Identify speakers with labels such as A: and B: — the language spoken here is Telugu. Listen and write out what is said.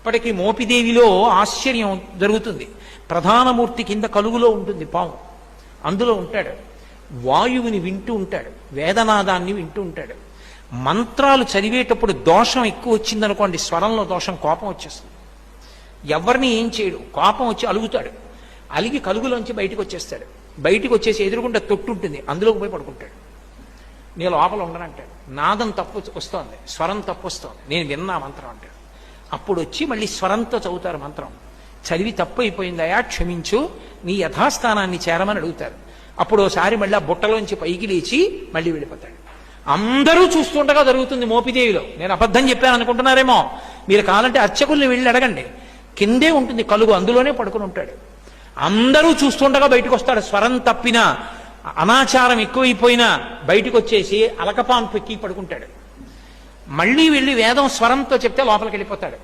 A: ఇప్పటికీ మోపిదేవిలో ఆశ్చర్యం జరుగుతుంది. ప్రధానమూర్తి కింద కలుగులో ఉంటుంది పాము, అందులో ఉంటాడు. వాయువుని వింటూ ఉంటాడు, వేదనాదాన్ని వింటూ ఉంటాడు. మంత్రాలు చదివేటప్పుడు దోషం ఎక్కువ వచ్చిందనుకోండి, స్వరంలో దోషం, కోపం వచ్చేస్తుంది. ఎవరిని ఏం చేయడు, కోపం వచ్చి అలుగుతాడు. అలిగి కలుగులోంచి బయటకు వచ్చేస్తాడు. బయటికి వచ్చేసి ఎదురుగుండా తొట్టు ఉంటుంది, అందులోకి పోయి పడుకుంటాడు. నేను లోపల ఉండనంటాడు. నాదం తప్పు వస్తోంది, స్వరం తప్పు వస్తోంది, నేను విన్నా మంత్రం అంటాడు. అప్పుడు వచ్చి మళ్ళీ స్వరంతో చదువుతారు మంత్రం. చదివి తప్పు అయిపోయిందయా, క్షమించు, నీ యథాస్థానాన్ని చేరమని అడుగుతారు. అప్పుడు ఒకసారి మళ్ళీ ఆ బుట్టలోంచి పైకి లేచి మళ్ళీ వెళ్ళిపోతాడు. అందరూ చూస్తుండగా జరుగుతుంది మోపిదేవిలో. నేను అబద్ధం చెప్పాను అనుకుంటున్నారేమో, మీరు కావాలంటే అర్చకుల్ని వెళ్ళి అడగండి. కిందే ఉంటుంది కలుగు, అందులోనే పడుకుని ఉంటాడు. అందరూ చూస్తుండగా బయటకు వస్తాడు. స్వరం తప్పినా, అనాచారం ఎక్కువైపోయినా బయటకు వచ్చేసి అలకపాన్ పెక్కి పడుకుంటాడు. మళ్ళీ వెళ్ళి వేదం స్వరంతో చెప్తే లోపలికి వెళ్ళిపోతాడు.